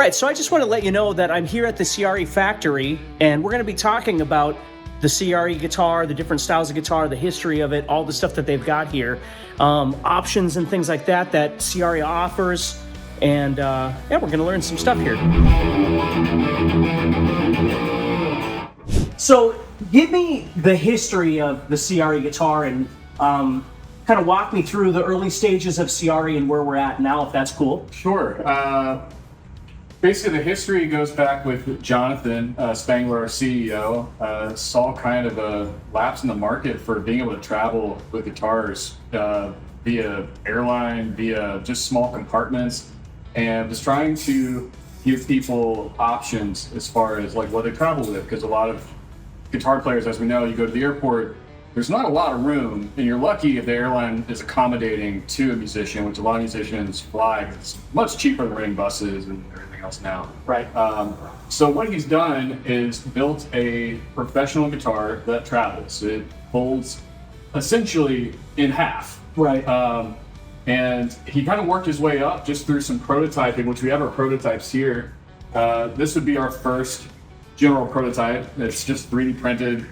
right, so I just want to let you know that I'm here at the Ciari factory, and we're going to be talking about the Ciari guitar, the different styles of guitar, the history of it, all the stuff that they've got here, options and things like that Ciari offers, and yeah, we're going to learn some stuff here. So, give me the history of the Ciari guitar and kind of walk me through the early stages of Ciari and where we're at now, if that's cool. Sure. Basically, the history goes back with Jonathan Spangler, our CEO. Saw kind of a lapse in the market for being able to travel with guitars via airline, via just small compartments, and was trying to give people options as far as like what they travel with, because a lot of guitar players, as we know, you go to the airport, there's not a lot of room, and you're lucky if the airline is accommodating to a musician, which a lot of musicians fly. It's much cheaper than renting buses and everything else now. Right. So what he's done is built a professional guitar that travels. It folds essentially in half. Right. And he kind of worked his way up just through some prototyping, which we have our prototypes here. This would be our first general prototype. It's just 3D printed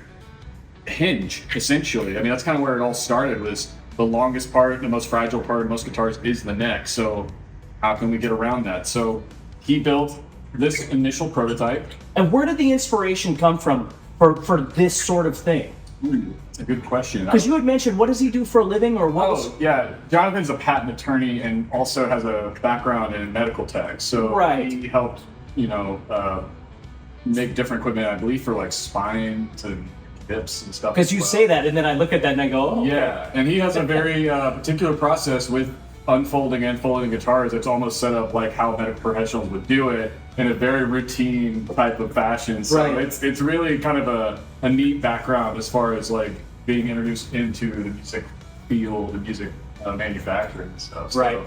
hinge, essentially. I mean, that's kind of where it all started, was the longest part, the most fragile part of most guitars is the neck. So how can we get around that? So he built this initial prototype. And where did the inspiration come from for this sort of thing? It's a good question. Because you had mentioned, what does he do for a living, or what? Oh, yeah. Jonathan's a patent attorney and also has a background in medical tech. So right. He helped, make different equipment, I believe, for like spine to hips and stuff. Because you say that, and then I look at that and I go, oh. Yeah, and he has a very particular process with unfolding and folding guitars. It's almost set up like how medical professionals would do it in a very routine type of fashion. So right. it's really kind of a neat background as far as like being introduced into the music field, the music manufacturing and stuff. Right.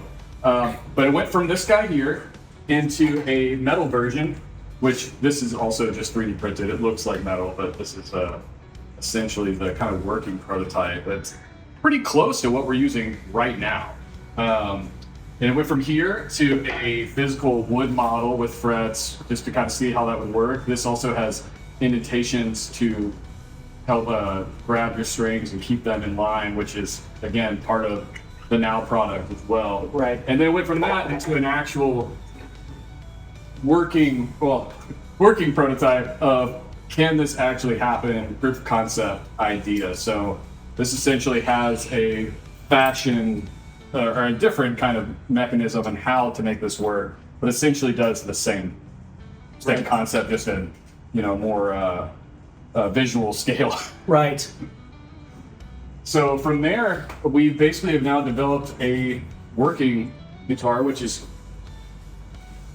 So, but it went from this guy here into a metal version, which this is also just 3D printed. It looks like metal, but this is essentially the kind of working prototype. It's pretty close to what we're using right now. And it went from here to a physical wood model with frets, just to kind of see how that would work. This also has indentations to help grab your strings and keep them in line, which is, again, part of the now product as well. Right. And then it went from that into an actual working prototype of, can this actually happen, proof of concept idea. So this essentially has a fashion or a different kind of mechanism on how to make this work, but essentially does the same concept, just in more visual scale. Right. So from there, we basically have now developed a working guitar, which is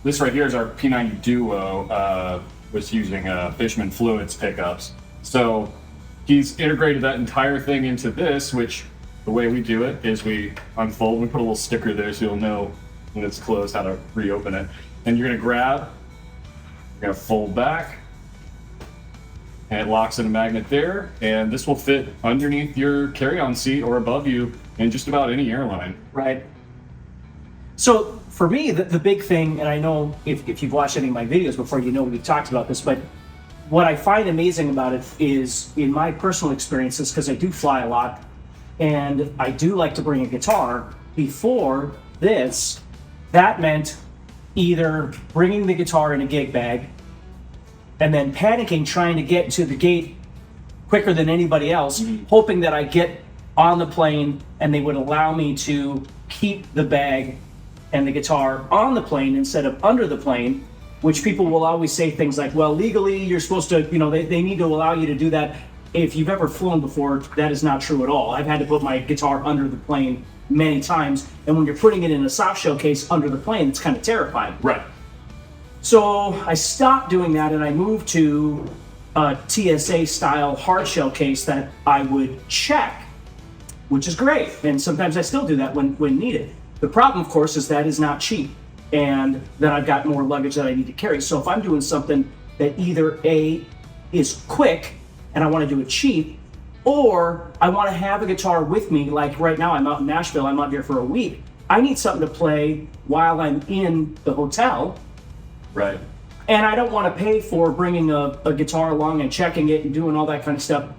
this right here is our P90 Duo, was using Fishman Fluids pickups. So he's integrated that entire thing into this, which the way we do it is we unfold, we put a little sticker there so you'll know when it's closed how to reopen it. And you're gonna grab, you're gonna fold back, and it locks in a magnet there, and this will fit underneath your carry-on seat or above you in just about any airline. Right. So for me, the big thing, and I know if you've watched any of my videos before, we've talked about this, but what I find amazing about it is, in my personal experiences, because I do fly a lot, and I do like to bring a guitar. Before this, that meant either bringing the guitar in a gig bag and then panicking, trying to get to the gate quicker than anybody else, hoping that I get on the plane and they would allow me to keep the bag and the guitar on the plane instead of under the plane, which people will always say things like, well, legally you're supposed to, they need to allow you to do that. If you've ever flown before, that is not true at all. I've had to put my guitar under the plane many times, and when you're putting it in a soft shell case under the plane, it's kind of terrifying. Right. So I stopped doing that, and I moved to a TSA style hard shell case that I would check, which is great. And sometimes I still do that when needed. The problem, of course, is that is not cheap, and then I've got more luggage that I need to carry. So if I'm doing something that either A, is quick, and I want to do it cheap, or I want to have a guitar with me, like right now I'm out in Nashville, I'm out here for a week, I need something to play while I'm in the hotel, Right. And I don't want to pay for bringing a guitar along and checking it and doing all that kind of stuff.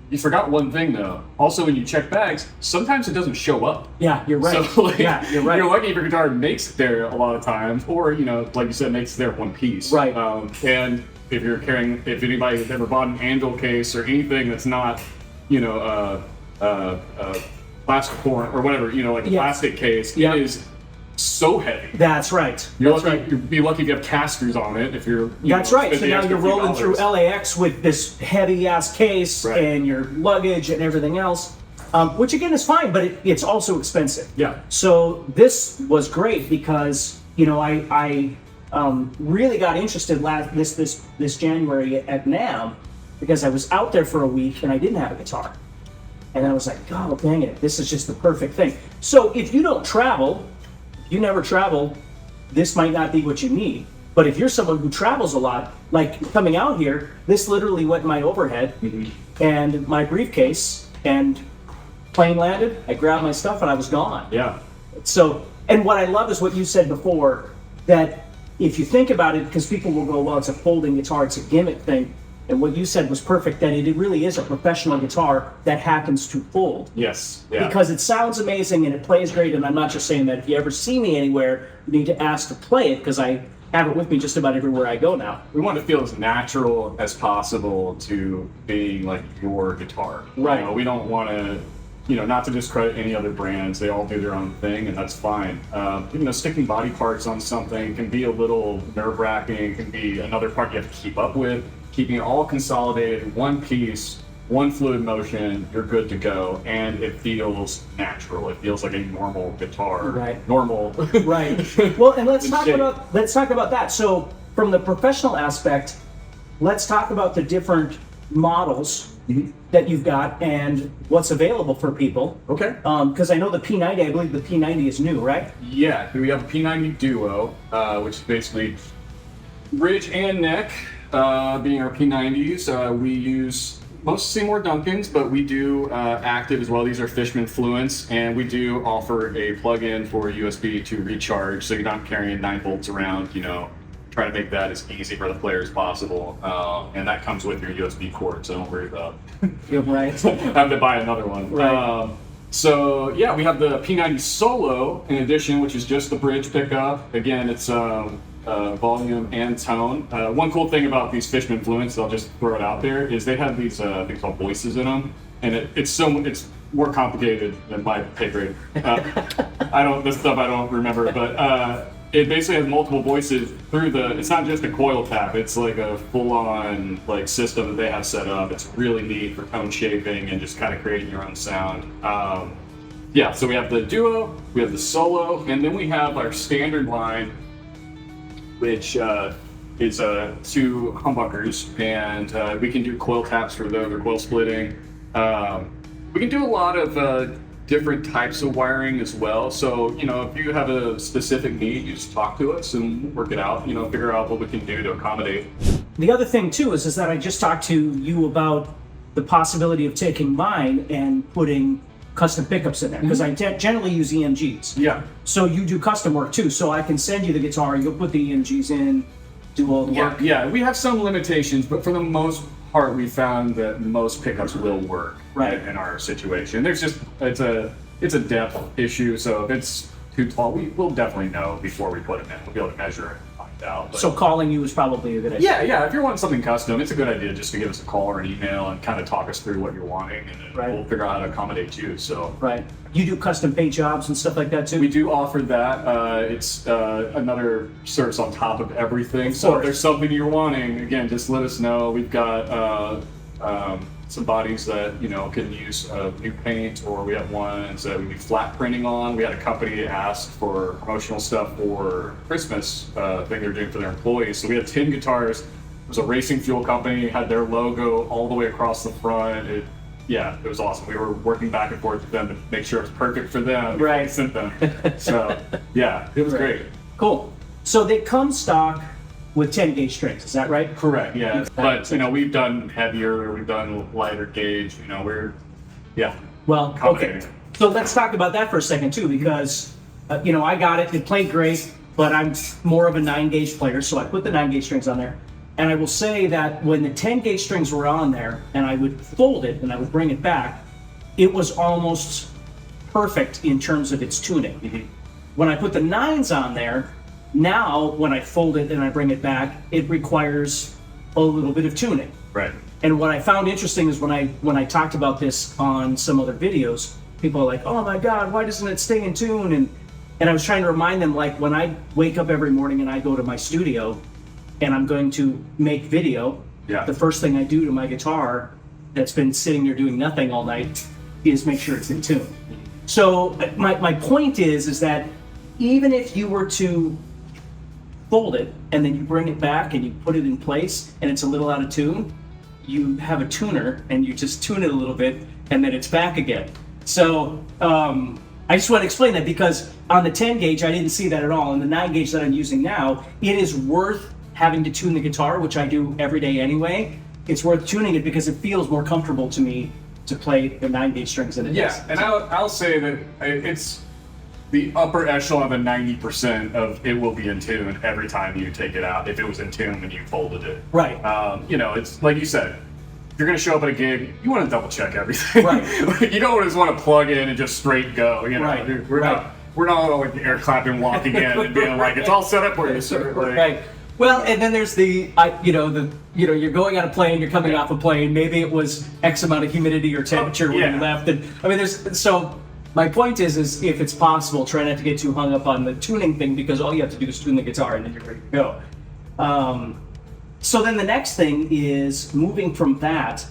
You forgot one thing though. Also, when you check bags, sometimes it doesn't show up. Yeah, you're right. So, like, yeah, you're right. You're lucky if your guitar makes it there a lot of times, or like you said, makes it there one piece. Right. And if you're carrying, if anybody has ever bought an anvil case or anything that's not, plastic form or whatever, like a plastic case, it is so heavy. That's right. You'd be lucky if you have casters on it. If you're, That's right. So now you're rolling through LAX with this heavy ass case and your luggage and everything else, which again is fine, but it's also expensive. Yeah. So this was great because I really got interested this January at NAMM because I was out there for a week and I didn't have a guitar, and I was like, God dang it, this is just the perfect thing. So if you don't travel, you never travel, this might not be what you need. But if you're someone who travels a lot, like coming out here, this literally went in my overhead and my briefcase, and plane landed, I grabbed my stuff and I was gone. Yeah. So, and what I love is what you said before, that if you think about it, because people will go, well, it's a folding guitar, it's a gimmick thing. And what you said was perfect, that it really is a professional guitar that happens to fold. Yes. Yeah. Because it sounds amazing and it plays great, and I'm not just saying that. If you ever see me anywhere, you need to ask to play it, because I have it with me just about everywhere I go now. We want to feel as natural as possible to being like your guitar. Right. We don't want to, not to discredit any other brands. They all do their own thing, and that's fine. Sticking body parts on something can be a little nerve-wracking. Can be another part you have to keep up with. Keeping it all consolidated in one piece, one fluid motion, you're good to go, and it feels natural. It feels like a normal guitar. Right. Normal. Right. Well, and let's talk about that. So, from the professional aspect, let's talk about the different models that you've got and what's available for people. Okay. Because I know the P90, I believe the P90 is new, right? Yeah. We have a P90 Duo, which is basically bridge and neck. Being our P90s, we use most Seymour Duncans, but we do active as well. These are Fishman Fluents, and we do offer a plug-in for USB to recharge, so you're not carrying 9 volts around. Try to make that as easy for the player as possible, and that comes with your USB cord, so don't worry about having to buy another one. Right. So yeah, we have the P90 Solo in addition, which is just the bridge pickup. Again, it's volume and tone. One cool thing about these Fishman Fluents, I'll just throw it out there, is they have these things called voices in them, and it's more complicated than my pay grade. This stuff I don't remember, but it basically has multiple voices through it's not just a coil tap, it's like a full-on system that they have set up. It's really neat for tone shaping and just kind of creating your own sound. So we have the Duo, we have the Solo, and then we have our standard line, which is 2 humbuckers, and we can do coil taps for those, or coil splitting. We can do a lot of different types of wiring as well. So, if you have a specific need, you just talk to us and work it out, figure out what we can do to accommodate. The other thing too is that I just talked to you about the possibility of taking mine and putting custom pickups in there, because I generally use EMGs. Yeah. So you do custom work too. So I can send you the guitar, you'll put the EMGs in, do all the work. Yeah, we have some limitations, but for the most part, we found that most pickups will work in our situation. There's just it's a depth issue. So if it's too tall, we'll definitely know before we put them in. We'll be able to measure it. Out, so calling you is probably a good idea. Yeah. If you're wanting something custom, it's a good idea just to give us a call or an email and kind of talk us through what you're wanting, and then we'll figure out how to accommodate you. So you do custom paint jobs and stuff like that too? We do offer that. It's another service on top of everything. So if there's something you're wanting, again, just let us know. We've got some bodies that can use new paint, or we have ones that we do flat printing on. We had a company ask for promotional stuff for Christmas thing they were doing for their employees. So we had 10 guitars. It was a racing fuel company, had their logo all the way across the front. It was awesome. We were working back and forth with them to make sure it was perfect for them. Right. Sent them. So it was great. Cool. So they come stock with 10 gauge strings, is that right? Correct, yeah. But, we've done heavier, we've done lighter gauge, Well, okay. accommodating. So let's talk about that for a second too, because, I got it, it played great. but I'm more of a 9-gauge player, so I put the 9-gauge strings on there. And I will say that when the 10-gauge strings were on there, and I would fold it and I would bring it back, it was almost perfect in terms of its tuning. Mm-hmm. When I put the 9s on there, now when I fold it and I bring it back, it requires a little bit of tuning. Right. And what I found interesting is when I talked about this on some other videos, people are like, "Oh my God, why doesn't it stay in tune?" And I was trying to remind them, like, when I wake up every morning and I go to my studio and I'm going to make video, the first thing I do to my guitar that's been sitting there doing nothing all night is make sure it's in tune. So my point is that even if you were to fold it and then you bring it back and you put it in place and it's a little out of tune, you have a tuner and you just tune it a little bit and then it's back again. So I just want to explain that because on the 10 gauge I didn't see that at all. On the 9 gauge that I'm using now, it is worth having to tune the guitar, which I do every day anyway. It's worth tuning it because it feels more comfortable to me to play the 9-gauge strings than it is. Yeah, and I'll say that it's the upper echelon of a 90% of it will be in tune every time you take it out, if it was in tune when you folded it. Right. It's like you said, if you're going to show up at a gig, you want to double check everything. Right. You don't just want to plug in and just straight go. Right. We're not all like air clapping, walking in and being like, it's all set up for you, sir. Right. Well, and then there's you're going on a plane, you're coming off a plane, maybe it was X amount of humidity or temperature when you left. And I mean, so my point is if it's possible, try not to get too hung up on the tuning thing because all you have to do is tune the guitar and then you're ready to go. So then the next thing is moving from that.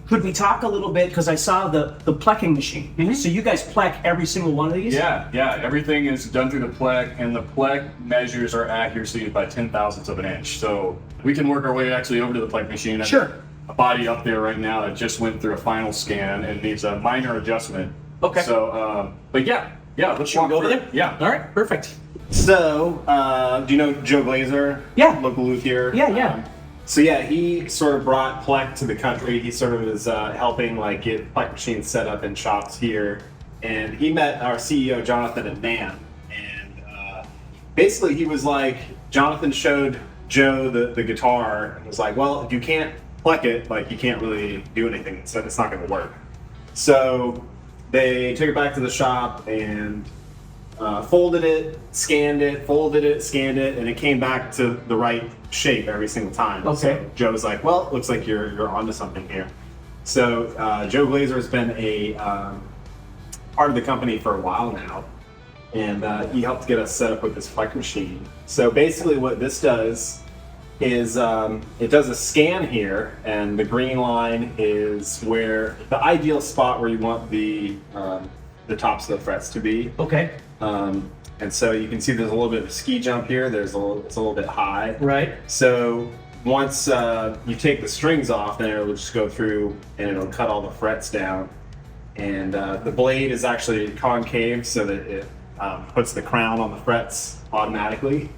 Could we talk a little bit, because I saw the Plekking machine. Mm-hmm. So you guys Plek every single one of these? Yeah. Everything is done through the Plek, and the Plek measures our accuracy by 10,000ths of an inch. So we can work our way actually over to the Plek machine. Sure. A body up there right now that just went through a final scan and needs a minor adjustment. Okay. So, but yeah, let's Should we go over through there? it. Yeah. All right, perfect. So, do you know Joe Glazer? Yeah. Local luthier? Yeah. So yeah, he sort of brought Plek to the country. He sort of is helping get Plek machines set up in shops here. And he met our CEO, Jonathan, at NAMM. And basically he was like, Jonathan showed Joe the guitar and was like, well, if you can't Plek it, you can't really do anything. So it's not going to work. So they took it back to the shop and folded it, scanned it, folded it, scanned it, and it came back to the right shape every single time. Okay. So Joe was like, well, it looks like you're onto something here. So Joe Glazer has been a part of the company for a while now, and he helped get us set up with this Plek machine. So basically what this does is it does a scan here, and the green line is where the ideal spot where you want the tops of the frets to be. Okay. And so you can see there's a little bit of a ski jump here. It's a little bit high. Right. So once you take the strings off, then it'll just go through and it'll cut all the frets down. And the blade is actually concave so that it puts the crown on the frets automatically.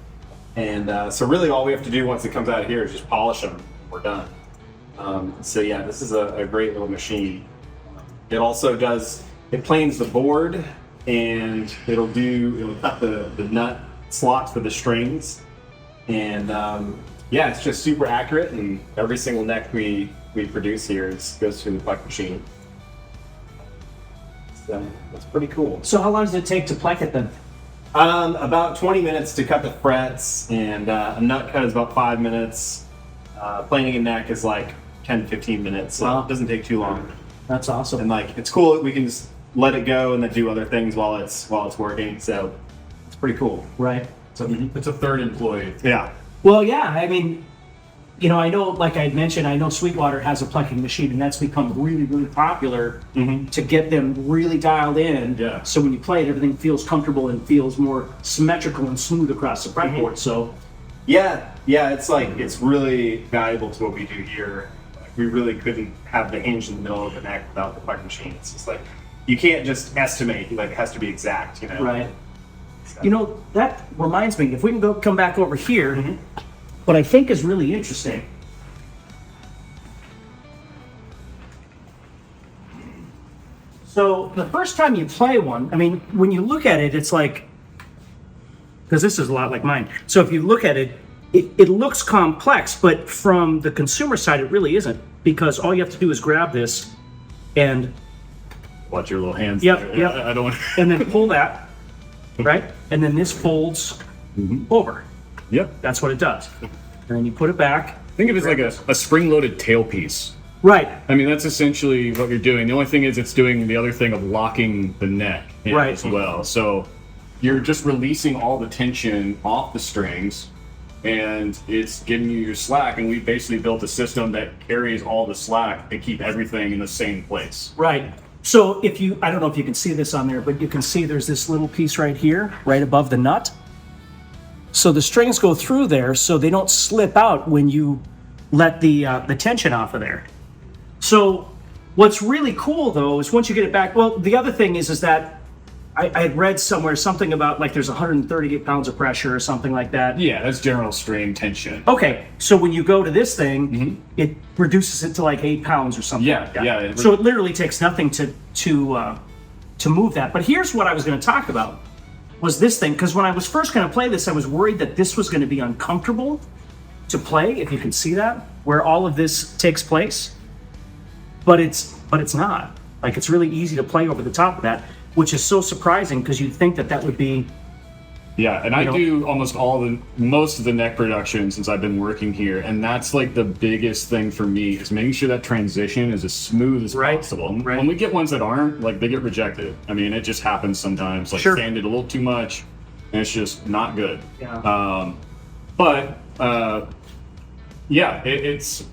And so really all we have to do once it comes out of here is just polish them. We're done. So yeah, this is a great little machine. It also it planes the board, and it'll cut the nut slots for the strings. And it's just super accurate, and every single neck we produce here goes through the Plek machine. So that's pretty cool. So how long does it take to Plek it then? About 20 minutes to cut the frets, and a nut cut is about 5 minutes. Planing a neck is 10-15 minutes, so Wow. it doesn't take too long. That's awesome. And it's cool that we can just let it go and then do other things while it's working. So it's pretty cool. Right. So it's a third employee. Yeah. Well, yeah, I mean, I know, like I mentioned, I know Sweetwater has a Plekking machine, and that's become really, really popular to get them really dialed in. Yeah. So when you play it, everything feels comfortable and feels more symmetrical and smooth across the fretboard. So Yeah, it's really valuable to what we do here. We really couldn't have the hinge in the middle of the neck without the Plek machine. It's just you can't just estimate, it has to be exact, Right. So. That reminds me, if we can come back over here, what I think is really interesting. So the first time you play one, I mean, when you look at it, it's because this is a lot like mine. So if you look at it, it looks complex, but from the consumer side, it really isn't, because all you have to do is grab this and Watch your little hands. Yep, there. yep. I don't want. and then pull that, right? And then this folds over. Yep. That's what it does. And then you put it back. Think of it as like a spring-loaded tailpiece. Right. I mean, that's essentially what you're doing. The only thing is it's doing the other thing of locking the neck in Right. as well. So you're just releasing all the tension off the strings, and it's giving you your slack. And we basically built a system that carries all the slack to keep everything in the same place. Right. So if you, I don't know if you can see this on there, but you can see there's this little piece right here, right above the nut. So the strings go through there so they don't slip out when you let the tension off of there. So what's really cool though is once you get it back, well, the other thing is that I had read somewhere something about like there's 138 pounds of pressure or something like that. Yeah, that's general strain tension. Okay, so when you go to this thing, it reduces it to like 8 pounds or something Yeah, like that. yeah, So it literally takes nothing to move that. But here's what I was going to talk about was this thing, because when I was first going to play this, I was worried that this was going to be uncomfortable to play, if you can see that, where all of this takes place. But it's not. Like, it's really easy to play over the top of that, which is so surprising because you'd think that would be. Yeah, and I do most of the neck production since I've been working here, and that's like the biggest thing for me is making sure that transition is as smooth as possible. Right. When we get ones that aren't, like, they get rejected. I mean, it just happens sometimes. Like, sanded a little too much, and it's just not good. Yeah. It's.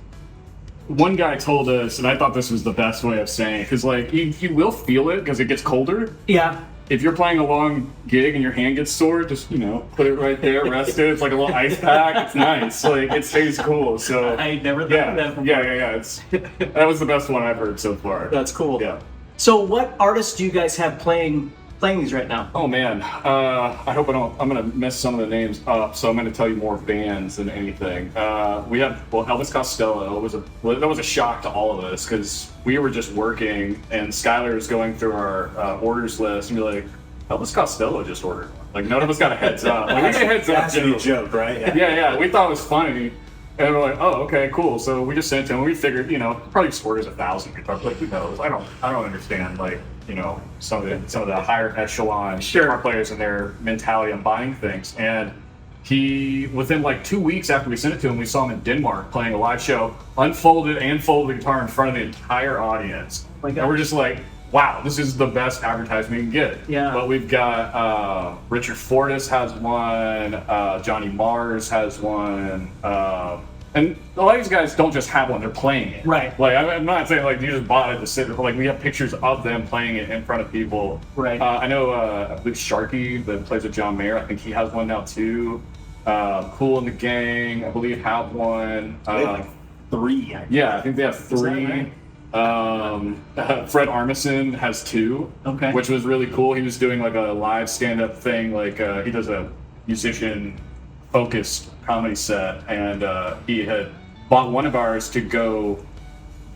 One guy told us, and I thought this was the best way of saying it, because like you will feel it because it gets colder. Yeah. If you're playing a long gig and your hand gets sore, just put it right there, rest it. It's like a little ice pack. It's nice. Like, it stays cool. So I never thought of that before. Yeah. That was the best one I've heard so far. That's cool. Yeah. So what artists do you guys have playing these right now? Oh man, I hope I don't. I'm gonna mess some of the names up, so I'm gonna tell you more bands than anything. We have Elvis Costello. That was a shock to all of us because we were just working, and Skylar was going through our orders list and be like, Elvis Costello just ordered one. Like, none of us got a heads up. Like, we got a heads up. That's a joke, right? Yeah. We thought it was funny. And we're like, oh, okay, cool. So we just sent him. We figured, probably just orders 1,000 guitars. Like, who knows? I don't understand. Like, some of the higher echelon guitar players and their mentality on buying things. And he, within like 2 weeks after we sent it to him, we saw him in Denmark playing a live show, unfolded and folded the guitar in front of the entire audience. And we're just like, wow, this is the best advertisement you can get. Yeah. But we've got Richard Fortus has one, Johnny Mars has one, and a lot of these guys don't just have one; they're playing it. Right. Like, I'm not saying like you just bought it to sit. But, like, we have pictures of them playing it in front of people. Right. I know. I believe Sharkey, that plays with John Mayer. I think he has one now too. Cool in the Gang, I believe, have one. They have like 3. Yeah, I think they have 3. Right? Fred Armisen has 2. Okay. Which was really cool. He was doing like a live stand-up thing. Like, he does a musician-focused comedy set, and he had bought one of ours to go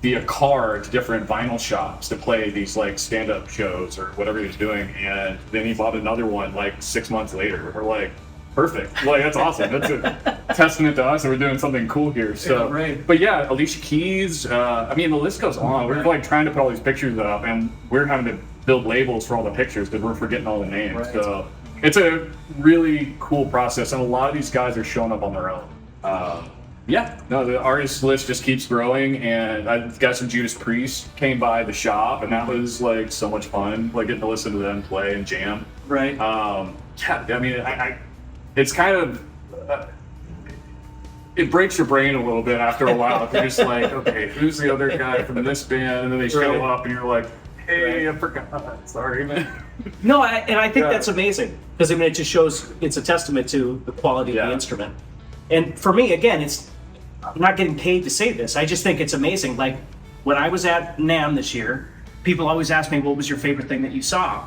via car to different vinyl shops to play these like stand-up shows or whatever he was doing, and then he bought another one like 6 months later. We're like, perfect. Like, that's awesome. That's a testament to us that we're doing something cool here. So, Yeah, right. But yeah, Alicia Keys. I mean, the list goes on. We're like trying to put all these pictures up, and we're having to build labels for all the pictures because we're forgetting all the names. Right. So it's a really cool process, and a lot of these guys are showing up on their own. The artist list just keeps growing, and I got some Judas Priest came by the shop, and that was like so much fun, like getting to listen to them play and jam. Right. I mean, it's kind of it breaks your brain a little bit after a while. You're just like, okay, who's the other guy from this band? And then they show up, and you're like, hey, I forgot. Sorry, man. No, I think that's amazing because it just shows it's a testament to the quality of the instrument. And for me, again, I'm not getting paid to say this. I just think it's amazing. Like, when I was at NAMM this year, people always ask me, what was your favorite thing that you saw?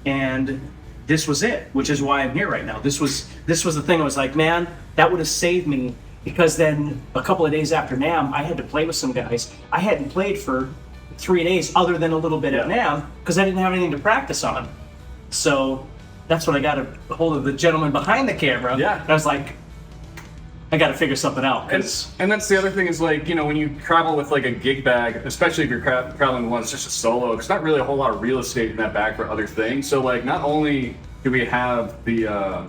And this was it, which is why I'm here right now. This was the thing. I was like, man, that would have saved me, because then a couple of days after NAMM, I had to play with some guys. I hadn't played for 3 days other than a little bit at NAMM because I didn't have anything to practice on. So that's when I got a hold of the gentleman behind the camera. Yeah. And I was like, I got to figure something out. And that's the other thing is like, you know, when you travel with like a gig bag, especially if you're traveling one, it's just a solo, there's not really a whole lot of real estate in that bag for other things. So like, not only do we have the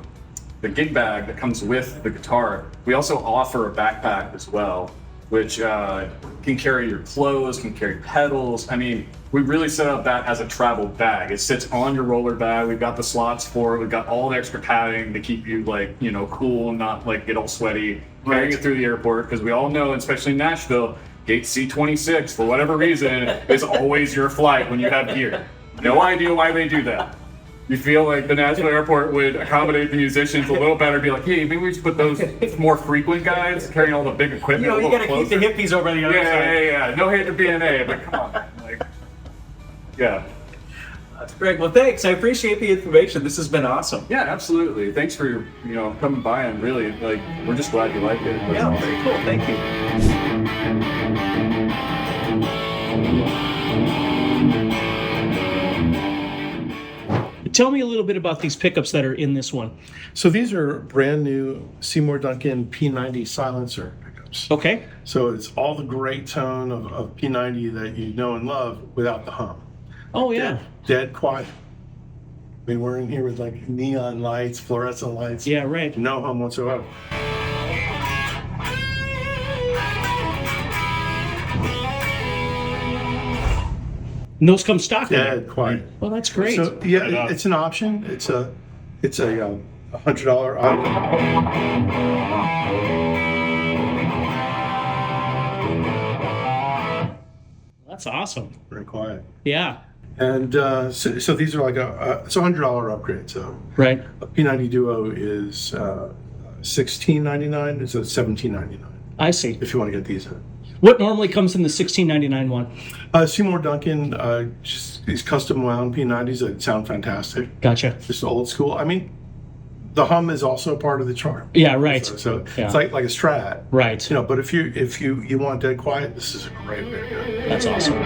gig bag that comes with the guitar, we also offer a backpack as well, which can carry your clothes, can carry pedals. I mean, we really set up that as a travel bag. It sits on your roller bag. We've got the slots for it. We've got all the extra padding to keep you like, you know, cool and not like get all sweaty carrying it through the airport. Because we all know, especially in Nashville, gate C26, for whatever reason, is always your flight when you have gear. No idea why they do that. You feel like the Nashville airport would accommodate the musicians a little better, be like, hey, maybe we should put those more frequent guys carrying all the big equipment. You know, you got to keep the hippies over on the other side. Yeah. No hate to BNA, but come on. Like, yeah. That's great. Well, thanks. I appreciate the information. This has been awesome. Yeah, absolutely. Thanks for, you know, coming by and really, like, we're just glad you like it. That's Yeah, awesome. very cool. Thank you. Tell me a little bit about these pickups that are in this one. So these are brand new Seymour Duncan P90 silencer pickups. Okay. So it's all the great tone of P90 that you know and love without the hum. Oh, yeah. Dead quiet. I mean, we're in here with like neon lights, fluorescent lights. Yeah, right. No hum whatsoever. And those come stock. with it. Dead quiet. Well, that's great. So yeah, it's an option. It's a $100 item. That's awesome. Very quiet. Yeah. And so these are like it's a $100 upgrade. So Right. a P90 Duo is $16.99. It's a $17.99 I see. if you want to get these. What normally comes in the $16.99 one? Seymour Duncan, just these custom wound P90s that sound fantastic. Gotcha. Just old school. I mean, the hum is also part of the charm. Yeah, right. So Yeah. it's like a Strat. Right. You know, but if you want dead quiet, this is a great way to go. That's awesome.